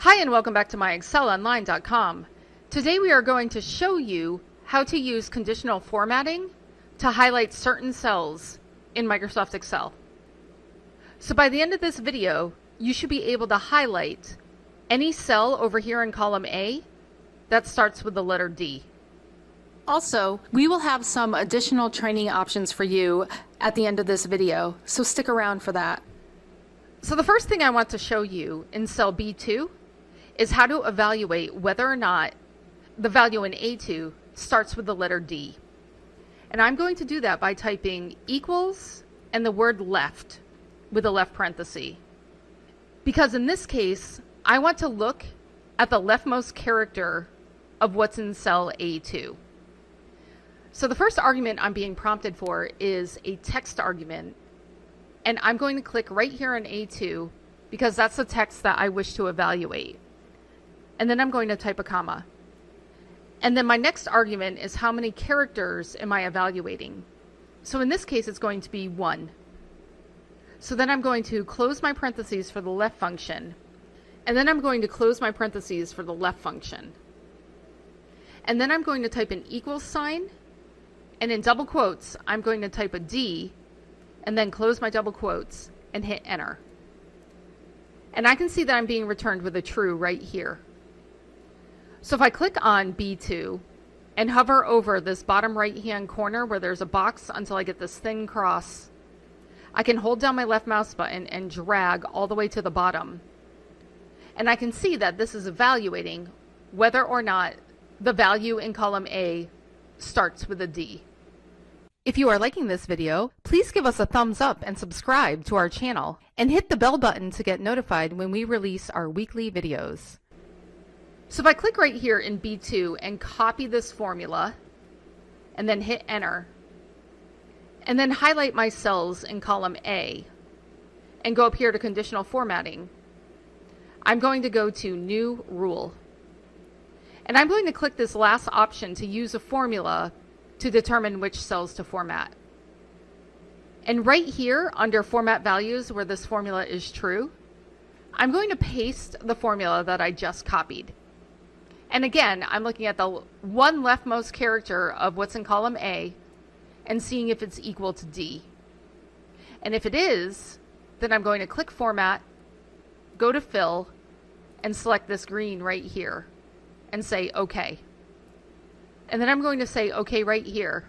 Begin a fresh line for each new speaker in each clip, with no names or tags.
Hi and welcome back to MyExcelOnline.com. Today we are going to show you how to use conditional formatting to highlight certain cells in Microsoft Excel. So by the end of this video, you should be able to highlight any cell over here in column A that starts with the letter D. Also, we will have some additional training options for you at the end of this video, so stick around for that. So the first thing I want to show you in cell B2 is how to evaluate whether or not the value in A2 starts with the letter D. And I'm going to do that by typing equals and the word left with a left parenthesis. Because in this case, I want to look at the leftmost character of what's in cell A2. So the first argument I'm being prompted for is a text argument. And I'm going to click right here on A2 because that's the text that I wish to evaluate. And then I'm going to type a comma. And then my next argument is how many characters am I evaluating? So in this case, it's going to be 1. So then I'm going to close my parentheses for the left function. And then I'm going to close my parentheses for the left function. And then I'm going to type an equals sign. And in double quotes, I'm going to type a D and then close my double quotes and hit enter. And I can see that I'm being returned with a true right here. So if I click on B2 and hover over this bottom right hand corner where there's a box until I get this thin cross, I can hold down my left mouse button and drag all the way to the bottom. And I can see that this is evaluating whether or not the value in column A starts with a D. If you are liking this video, please give us a thumbs up and subscribe to our channel and hit the bell button to get notified when we release our weekly videos. So if I click right here in B2 and copy this formula and then hit enter and then highlight my cells in column A and go up here to conditional formatting, I'm going to go to new rule. And I'm going to click this last option to use a formula to determine which cells to format. And right here under format values where this formula is true, I'm going to paste the formula that I just copied. And again, I'm looking at the one leftmost character of what's in column A and seeing if it's equal to D. And if it is, then I'm going to click format, go to fill, and select this green right here and say OK. And then I'm going to say OK right here.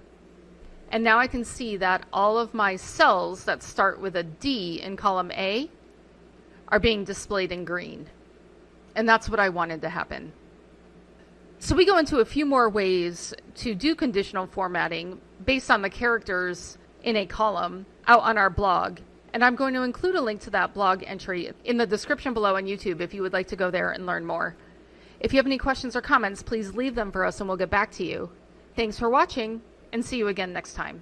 And now I can see that all of my cells that start with a D in column A are being displayed in green. And that's what I wanted to happen. So we go into a few more ways to do conditional formatting based on the characters in a column out on our blog. And I'm going to include a link to that blog entry in the description below on YouTube if you would like to go there and learn more. If you have any questions or comments, please leave them for us and we'll get back to you. Thanks for watching and see you again next time.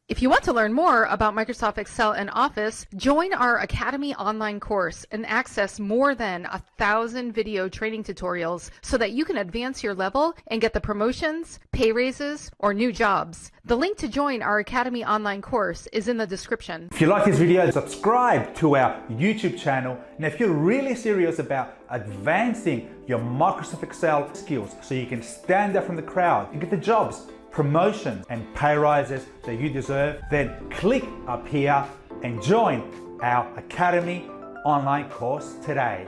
If you want to learn more about Microsoft Excel and Office, join our Academy online course and access more than 1,000 video training tutorials so that you can advance your level and get the promotions, pay raises, or new jobs. The link to join our Academy online course is in the description.
If you like this video, subscribe to our YouTube channel. And if you're really serious about advancing your Microsoft Excel skills so you can stand out from the crowd and get the jobs, promotions and pay rises that you deserve, then click up here and join our Academy online course today.